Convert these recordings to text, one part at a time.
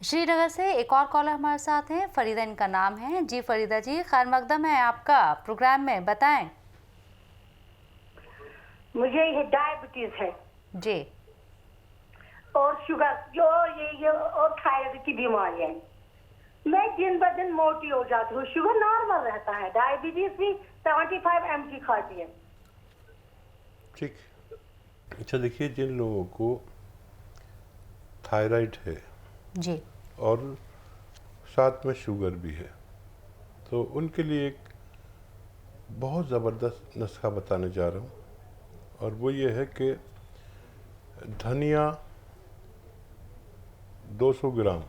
श्रीनगर से एक और कॉलर हमारे साथ हैं, फरीदा इनका नाम है। जी फरीदा जी, खैर मकदम है आपका प्रोग्राम में, बताएं। मुझे ये डायबिटीज है जी। और शुगर जो ये और थायराइड की बीमारी है। मैं दिन ब दिन मोटी हो जाती हूँ, शुगर नॉर्मल रहता है, डायबिटीज भी 75 mg खाती है। ठीक। अच्छा देखिए, जिन लोगों को थायराइड है जी। और साथ में शुगर भी है, तो उनके लिए एक बहुत ज़बरदस्त नुस्खा बताने जा रहा हूँ। और वो ये है कि धनिया 200 ग्राम,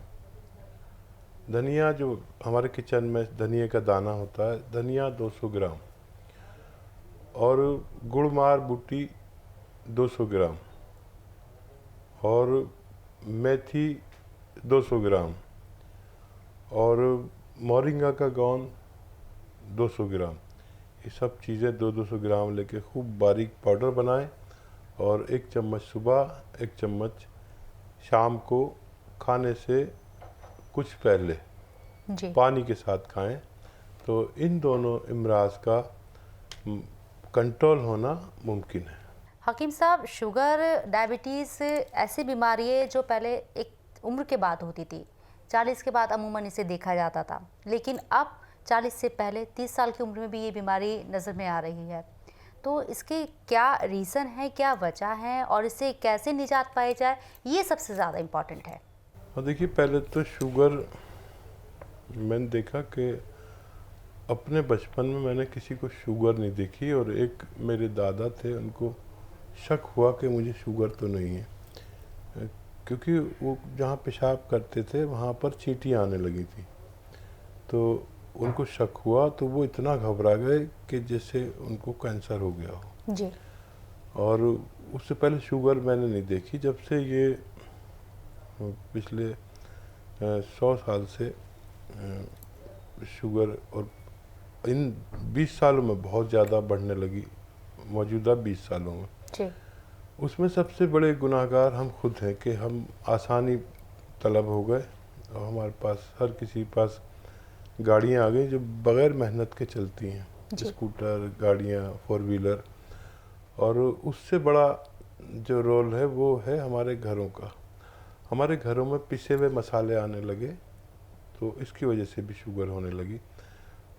धनिया जो हमारे किचन में धनिया का दाना होता है, धनिया 200 ग्राम, और गुड़मार बूटी 200 ग्राम, और मेथी 200 ग्राम, और मोरिंगा का गोंद 200 ग्राम। ये सब चीज़ें 200 ग्राम लेके खूब बारीक पाउडर बनाएं और 1 चम्मच सुबह, 1 चम्मच शाम को खाने से कुछ पहले जी। पानी के साथ खाएं। तो इन दोनों इमराज का कंट्रोल होना मुमकिन है। हकीम साहब, शुगर डायबिटीज़ ऐसी बीमारी है जो पहले एक उम्र के बाद होती थी, 40 के बाद अमूमन इसे देखा जाता था, लेकिन अब 40 से पहले 30 साल की उम्र में भी ये बीमारी नज़र में आ रही है। तो इसके क्या रीज़न है, क्या वजह है और इससे कैसे निजात पाई जाए, ये सबसे ज़्यादा इम्पॉर्टेंट है। और देखिए, पहले तो शुगर मैंने देखा कि अपने बचपन में मैंने किसी को शुगर नहीं देखी, और एक मेरे दादा थे, उनको शक हुआ कि मुझे शुगर तो नहीं है, क्योंकि वो जहाँ पेशाब करते थे वहाँ पर चींटियाँ आने लगी थी। तो उनको शक हुआ, तो वो इतना घबरा गए कि जैसे उनको कैंसर हो गया हो। जी। और उससे पहले शुगर मैंने नहीं देखी। जब से ये पिछले 100 साल से शुगर और इन 20 सालों में बहुत ज़्यादा बढ़ने लगी, मौजूदा 20 सालों में। जी। उसमें सबसे बड़े गुनाहगार हम खुद हैं कि हम आसानी तलब हो गए, और हमारे पास हर किसी के पास गाड़ियाँ आ गई जो बग़ैर मेहनत के चलती हैं, स्कूटर, गाड़ियाँ, 4 व्हीलर। और उससे बड़ा जो रोल है वो है हमारे घरों का। हमारे घरों में पिसे हुए मसाले आने लगे, तो इसकी वजह से भी शुगर होने लगी।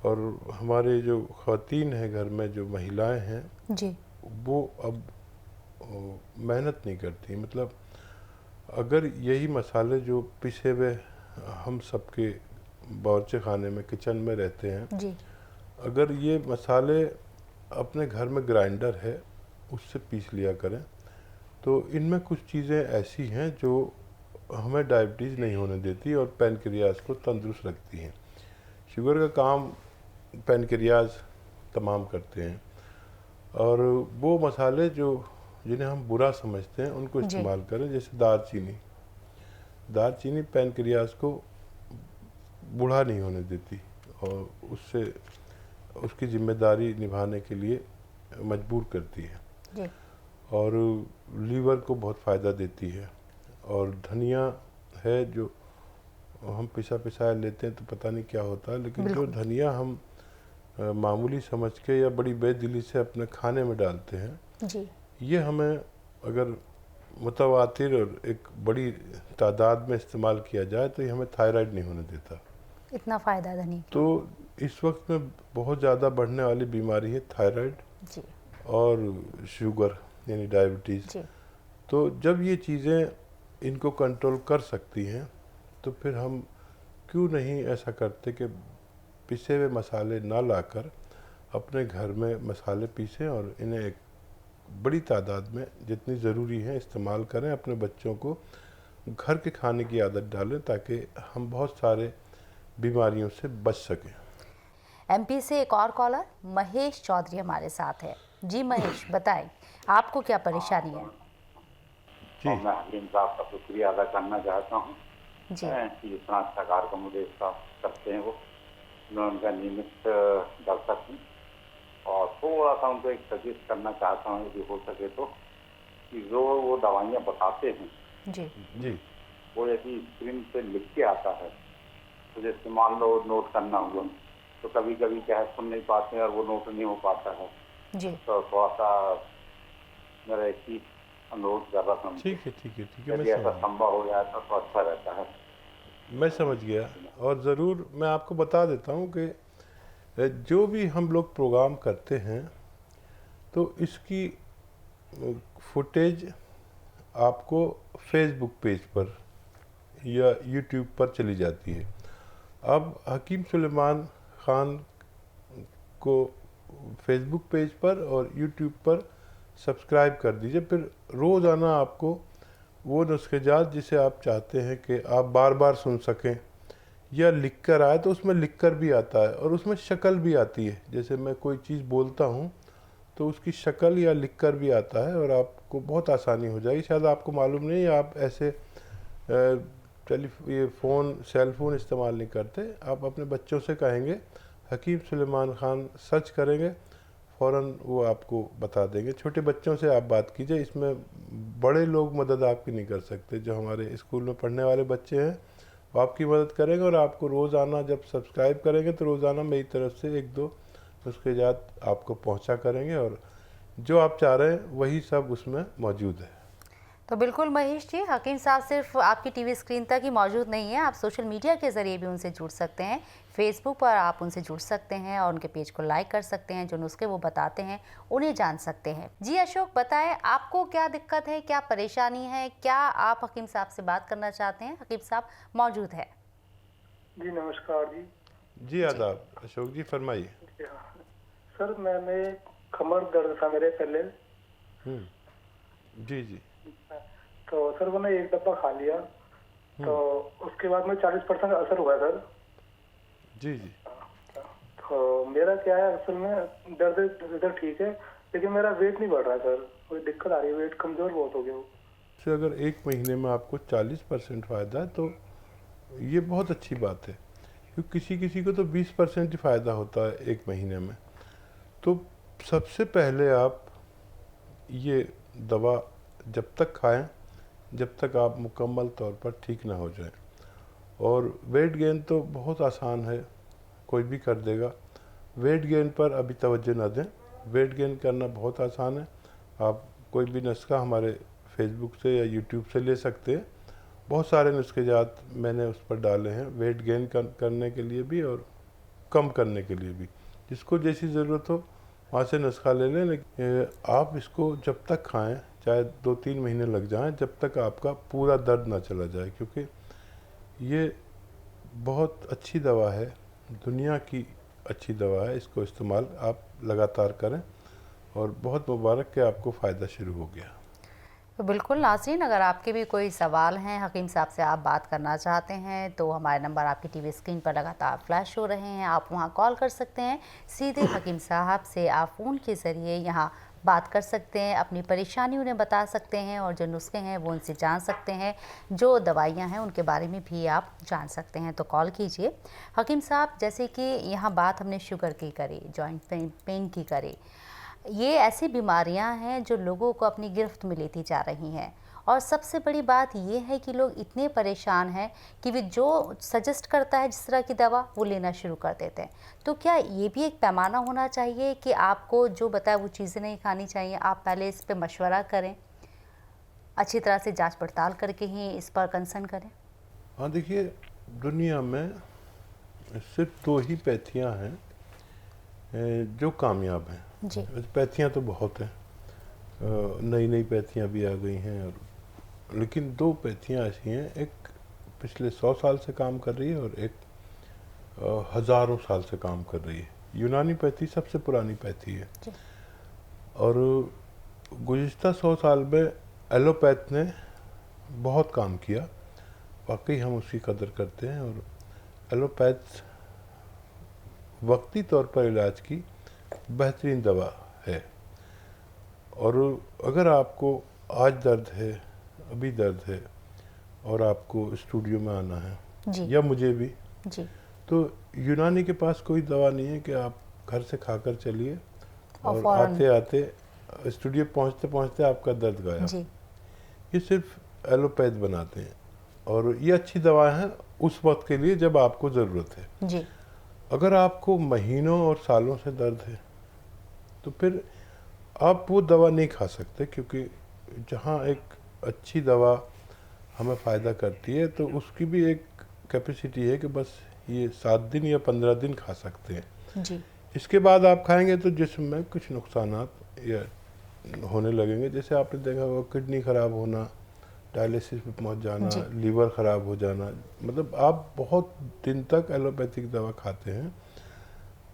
और हमारे जो ख़वातीन हैं घर में, जो महिलाएं हैं जी। वो अब मेहनत नहीं करती। मतलब अगर यही मसाले जो पिसे हुए हम सबके बावर्ची खाने में, किचन में रहते हैं, जी। अगर ये मसाले अपने घर में ग्राइंडर है उससे पीस लिया करें, तो इनमें कुछ चीज़ें ऐसी हैं जो हमें डायबिटीज़ नहीं होने देती और पैनक्रियाज को तंदुरुस्त रखती हैं। शुगर का काम पैनक्रियाज तमाम करते हैं, और वो मसाले जो जिन्हें हम बुरा समझते हैं उनको इस्तेमाल करें। जैसे दालचीनी पैनक्रियाज को बूढ़ा नहीं होने देती और उससे उसकी जिम्मेदारी निभाने के लिए मजबूर करती है, जी। और लीवर को बहुत फ़ायदा देती है। और धनिया है जो हम पिसाया लेते हैं तो पता नहीं क्या होता है, लेकिन जो धनिया हम मामूली समझ के या बड़ी बेदिली से अपने खाने में डालते हैं, जी। ये हमें अगर मुतवातिर और एक बड़ी तादाद में इस्तेमाल किया जाए तो ये हमें थायराइड नहीं होने देता। इतना फ़ायदा धनी। तो इस वक्त में बहुत ज़्यादा बढ़ने वाली बीमारी है थायराइड जी। और शुगर यानी डायबिटीज़। जी। तो जब ये चीज़ें इनको कंट्रोल कर सकती हैं, तो फिर हम क्यों नहीं ऐसा करते कि पिसे हुए मसाले ना लाकर अपने घर में मसाले पीसें और इन्हें एक बड़ी तादाद में जितनी ज़रूरी है इस्तेमाल करें। अपने बच्चों को घर के खाने की आदत डालें ताकि हम बहुत सारे बीमारियों से बच सकें। एमपी से एक और कॉलर महेश चौधरी हमारे साथ है। जी महेश, बताएं आपको क्या परेशानी है। जी। और मैं हकीम साहब का शुक्रिया अदा करना चाहता हूँ कि इतना अच्छा कार्यक्रम मुझे करते हैं वो, मैं उनका नियमित दर्शक हूँ। और थोड़ा सा उनको एक सजेस्ट करना चाहता हूँ यदि हो सके तो, कि जो वो दवाइयाँ बताते हैं जी। जी, वो यदि स्क्रीन पे लिख के आता है, तो जैसे मान लो नोट करना हुआ, तो कभी कभी क्या है सुन नहीं पाते हैं और वो नोट नहीं हो पाता है। जी तो थोड़ा सा मेरा एक ही अनुरोध कर रहा था, ठीक है ठीक है ठीक है, यदि ऐसा संभव हो जाए तो अच्छा रहता है। मैं समझ गया। और ज़रूर मैं आपको बता देता हूँ कि जो भी हम लोग प्रोग्राम करते हैं तो इसकी फुटेज आपको फेसबुक पेज पर या यूट्यूब पर चली जाती है। अब हकीम सुलेमान ख़ान को फेसबुक पेज पर और यूट्यूब पर सब्सक्राइब कर दीजिए। फिर रोज़ाना आपको वो नुस्खेजात जिसे आप चाहते हैं कि आप बार बार सुन सकें या लिख कर आए, तो उसमें लिख कर भी आता है और उसमें शक्ल भी आती है। जैसे मैं कोई चीज़ बोलता हूँ तो उसकी शक्ल या लिख कर भी आता है और आपको बहुत आसानी हो जाएगी। शायद आपको मालूम नहीं, आप ऐसे ये फ़ोन सेल फ़ोन इस्तेमाल नहीं करते। आप अपने बच्चों से कहेंगे हकीम सुलेमान ख़ान सर्च करेंगे, फ़ौरन वो आपको बता देंगे। छोटे बच्चों से आप बात कीजिए, इसमें बड़े लोग मदद आपकी नहीं कर सकते। जो हमारे स्कूल में पढ़ने वाले बच्चे हैं वो आपकी मदद करेंगे और आपको रोज़ाना जब सब्सक्राइब करेंगे तो रोज़ाना मेरी तरफ से 1-2 नुस्खेजात आपको पहुंचा करेंगे और जो आप चाह रहे हैं वही सब उसमें मौजूद है। तो बिल्कुल महेश जी, हकीम साहब सिर्फ आपकी टीवी स्क्रीन तक ही मौजूद नहीं है, आप सोशल मीडिया के ज़रिए भी उनसे जुड़ सकते हैं। फेसबुक पर आप उनसे जुड़ सकते हैं और उनके पेज को लाइक कर सकते हैं। जो नुस्खे वो बताते हैं उन्हें जान सकते हैं। जी अशोक, बताएं आपको क्या दिक्कत है, क्या परेशानी है, क्या आप हकीम साहब से बात करना चाहते हैं? हकीम साहब मौजूद है। जी नमस्कार जी। जी आदाब अशोक जी, फरमाइए। सर मैंने कमर दर्द था मेरे पहले। जी जी। तो सर मैंने एक डब्बा खा लिया, तो उसके बाद में 40% असर हुआ सर। जी जी। तो मेरा क्या है, असल में दर्द इधर ठीक है लेकिन मेरा वेट नहीं बढ़ रहा है सर, कोई दिक्कत आ रही है, वेट कमजोर बहुत हो गया हो। तो अगर 1 महीने में आपको 40% फ़ायदा है तो ये बहुत अच्छी बात है, क्योंकि किसी किसी को तो 20% ही फ़ायदा होता है 1 महीने में। तो सबसे पहले आप ये दवा जब तक खाएं जब तक आप मुकम्मल तौर पर ठीक ना हो जाएं। और वेट गेन तो बहुत आसान है, कोई भी कर देगा। वेट गेन पर अभी तवज्जो ना दें, वेट गेन करना बहुत आसान है। आप कोई भी नुस्खा हमारे फेसबुक से या यूट्यूब से ले सकते हैं। बहुत सारे नुस्खेजात मैंने उस पर डाले हैं, वेट गेन करने के लिए भी और कम करने के लिए भी। जिसको जैसी ज़रूरत हो वहाँ से नुस्खा ले लें। लेकिन आप इसको जब तक खाएं, चाहे 2-3 महीने लग जाएं, जब तक आपका पूरा दर्द ना चला जाए, क्योंकि ये बहुत अच्छी दवा है, दुनिया की अच्छी दवा है। इसको इस्तेमाल आप लगातार करें और बहुत मुबारक कि आपको फ़ायदा शुरू हो गया। तो बिल्कुल नाज़रीन, अगर आपके भी कोई सवाल हैं, हकीम साहब से आप बात करना चाहते हैं, तो हमारे नंबर आपकी टीवी स्क्रीन पर लगातार फ्लैश हो रहे हैं, आप वहां कॉल कर सकते हैं। सीधे हकीम साहब से आप फ़ोन के ज़रिए यहां बात कर सकते हैं, अपनी परेशानी उन्हें बता सकते हैं और जो नुस्खे हैं वो उनसे जान सकते हैं, जो दवाइयाँ हैं उनके बारे में भी आप जान सकते हैं। तो कॉल कीजिए। हकीम साहब, जैसे कि यहाँ बात हमने शुगर की करी, जॉइंट पेन की करी, ये ऐसी बीमारियां हैं जो लोगों को अपनी गिरफ्त में लेती जा रही हैं। और सबसे बड़ी बात ये है कि लोग इतने परेशान हैं कि वे जो सजेस्ट करता है जिस तरह की दवा वो लेना शुरू कर देते हैं। तो क्या ये भी एक पैमाना होना चाहिए कि आपको जो बताए वो चीज़ें नहीं खानी चाहिए? आप पहले इस पर मशवरा करें, अच्छी तरह से जांच पड़ताल करके ही इस पर कंसर्न करें। हाँ देखिए, दुनिया में सिर्फ 2 ही पैथियाँ हैं जो कामयाब हैं। जी। पैथियाँ तो बहुत हैं, नई नई पैथियाँ भी आ गई हैं, और लेकिन 2 पैथियाँ ऐसी हैं, एक पिछले 100 साल से काम कर रही है और एक हज़ारों साल से काम कर रही है। यूनानी पैथी सबसे पुरानी पैथी है। और गुज़िश्ता 100 साल में एलोपैथ ने बहुत काम किया, वाकई हम उसकी कदर करते हैं। और एलोपैथ वक्ती तौर पर इलाज की बेहतरीन दवा है। और अगर आपको आज दर्द है, अभी दर्द है और आपको स्टूडियो में आना है जी। या मुझे भी जी। तो यूनानी के पास कोई दवा नहीं है कि आप घर से खाकर चलिए और फौरन आते आते स्टूडियो पहुंचते पहुंचते आपका दर्द गायब। जी। ये सिर्फ एलोपैथ बनाते हैं। और ये अच्छी दवा है उस वक्त के लिए जब आपको ज़रूरत है। जी अगर आपको महीनों और सालों से दर्द है तो फिर आप वो दवा नहीं खा सकते, क्योंकि जहाँ एक अच्छी दवा हमें फ़ायदा करती है तो उसकी भी एक कैपेसिटी है कि बस ये 7 दिन या 15 दिन खा सकते हैं। जी इसके बाद आप खाएंगे तो जिस्म में कुछ नुकसानात या होने लगेंगे, जैसे आपने देखा होगा किडनी ख़राब होना, डायलिसिस पे पहुंच जाना, जी। लीवर ख़राब हो जाना। मतलब आप बहुत दिन तक एलोपैथिक दवा खाते हैं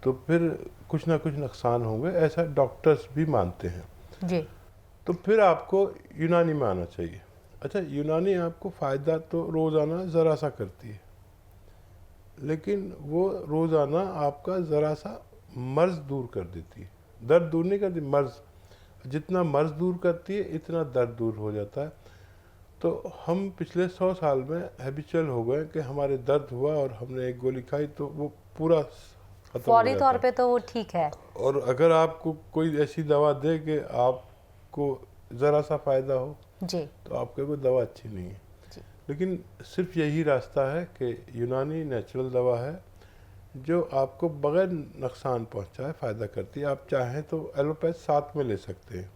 तो फिर कुछ ना कुछ नुकसान होंगे, ऐसा डॉक्टर्स भी मानते हैं। जी तो फिर आपको यूनानी में आना चाहिए। अच्छा, यूनानी आपको फ़ायदा तो रोज़ाना ज़रा सा करती है, लेकिन वो रोज़ाना आपका ज़रा सा मर्ज़ दूर कर देती है। दर्द दूर नहीं करती, मर्ज़। जितना मर्ज़ दूर करती है इतना दर्द दूर हो जाता है। तो हम पिछले 100 साल में हैबिचुअल हो गए कि हमारे दर्द हुआ और हमने एक गोली खाई तो वो पूरा खत्म हो फौरी जाता तौर है। पे तो वो ठीक है। और अगर आपको कोई ऐसी दवा दे कि आपको ज़रा सा फ़ायदा हो जी तो आपके कोई दवा अच्छी नहीं है। जी लेकिन सिर्फ यही रास्ता है कि यूनानी नेचुरल दवा है जो आपको बगैर नुकसान पहुंचाए फ़ायदा करती है। आप चाहें तो एलोपैथ साथ में ले सकते हैं,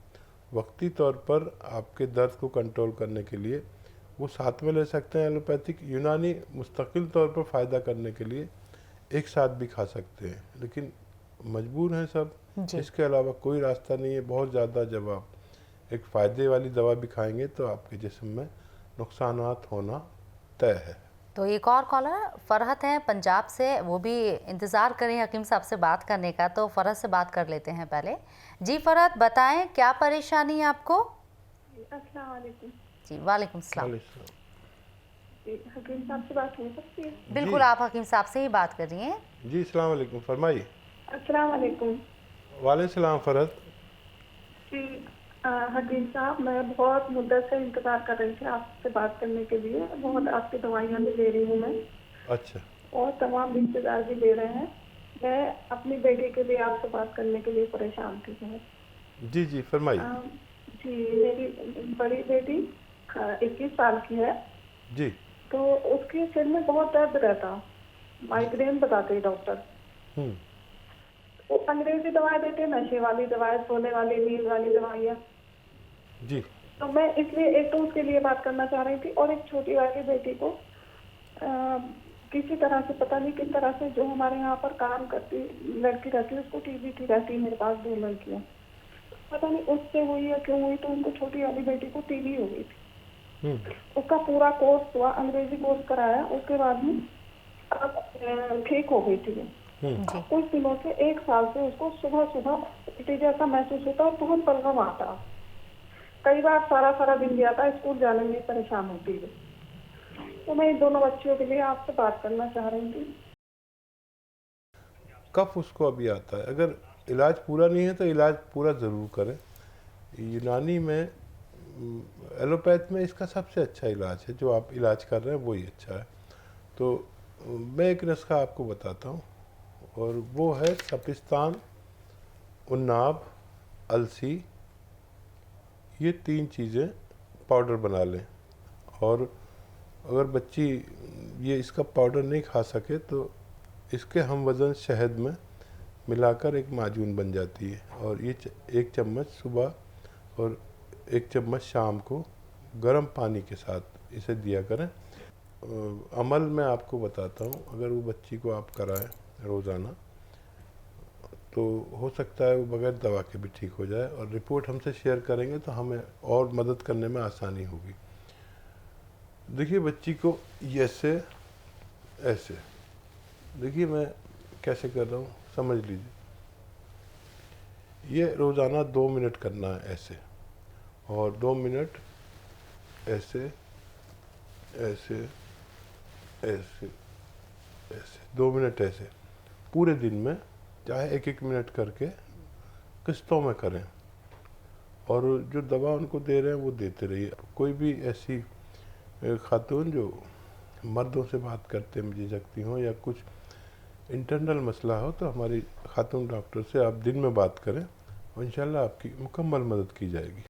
वक्ती तौर पर आपके दर्द को कंट्रोल करने के लिए वो साथ में ले सकते हैं एलोपैथिक। यूनानी मुस्तकिल तौर पर फ़ायदा करने के लिए एक साथ भी खा सकते हैं, लेकिन मजबूर हैं सब। जी इसके अलावा कोई रास्ता नहीं है। बहुत ज़्यादा जब आप एक फ़ायदे वाली दवा भी खाएंगे तो आपके जिस्म में नुकसानात होना तय है। तो एक और कॉलर फरहत हैं पंजाब से, वो भी इंतज़ार करें हकीम साहब से बात करने का, तो फरहत से बात कर लेते हैं पहले। जी फरहत, बताएं क्या परेशानी है आपको? अस्सलाम वालेकुम। जी वालेकुम सलाम। जी, हकीम साहब से बात हो सकती है? बिल्कुल, आप हकीम साहब से ही बात कर रही हैं। जी अस्सलाम वालेकुम, फरमाइए। अस्सलाम वालेकुम। वालेकुम सलाम फरहत। जी हकीम साहब, मैं बहुत मुद्दत से इंतज़ार कर रही थी आपसे बात करने के लिए। बहुत आपकी दवाइयाँ भी ले रही हूँ मैं, अच्छा और तमाम रिश्तेदार भी ले रहे हैं। मैं अपनी बेटी के लिए आपसे बात करने के लिए परेशान थी बहुत। जी जी फरमाइए। जी, मेरी बड़ी बेटी 21 साल की है। जी तो उसके सिर में बहुत दर्द रहता, माइग्रेन बताते हैं डॉक्टर। हम्म वो अंग्रेजी दवाएं देते हैं, नशे वाली दवाएं, सोने वाली, नींद वाली दवाइयाँ। जी तो मैं इसलिए एक तो उसके लिए बात करना चाह रही थी, और एक छोटी वाली बेटी को किसी तरह से, पता नहीं किस तरह से, जो हमारे यहाँ पर काम करती लड़की रहती है उसको टीबी थी, रहती है मेरे पास 2 लड़कियाँ, पता नहीं उससे हुई या क्यों हुई, तो उनको छोटी वाली बेटी को टीबी हो गई थी। उसका पूरा कोर्स हुआ, अंग्रेजी कोर्स कराया, उसके बाद में अब ठीक हो गई थी। जी कुछ दिनों से 1 साल से उसको सुबह सुबह उल्टी जैसा महसूस होता और बहुत बलगम आता। कई बार सारा सारा दिन भी आता, स्कूल जाने में परेशान होती है। तो मैं इन दोनों बच्चियों के लिए आपसे बात करना चाह रही थी। कफ उसको अभी आता है, अगर इलाज पूरा नहीं है तो इलाज पूरा ज़रूर करें। यूनानी में एलोपैथ में इसका सबसे अच्छा इलाज है, जो आप इलाज कर रहे हैं वही अच्छा है। तो मैं एक नुस्खा आपको बताता हूँ, और वो है सपिस्तान, उन्नाब, अलसी। ये 3 चीज़ें पाउडर बना लें, और अगर बच्ची ये इसका पाउडर नहीं खा सके तो इसके हम वज़न शहद में मिलाकर एक माजून बन जाती है, और ये 1 चम्मच सुबह और 1 चम्मच शाम को गर्म पानी के साथ इसे दिया करें। अमल मैं आपको बताता हूँ, अगर वो बच्ची को आप कराएं रोज़ाना तो हो सकता है वो बगैर दवा के भी ठीक हो जाए, और रिपोर्ट हमसे शेयर करेंगे तो हमें और मदद करने में आसानी होगी। देखिए बच्ची को ऐसे ऐसे, देखिए मैं कैसे कर रहा हूँ, समझ लीजिए। ये रोज़ाना 2 मिनट करना है ऐसे, और 2 मिनट ऐसे ऐसे ऐसे ऐसे, 2 मिनट ऐसे पूरे दिन में, चाहे 1-1 मिनट करके किस्तों में करें, और जो दवा उनको दे रहे हैं वो देते रहिए। कोई भी ऐसी खातून जो मर्दों से बात करते में झिझकती हों या कुछ इंटरनल मसला हो तो हमारी खातून डॉक्टर से आप दिन में बात करें, और इंशाल्लाह आपकी मुकम्मल मदद की जाएगी।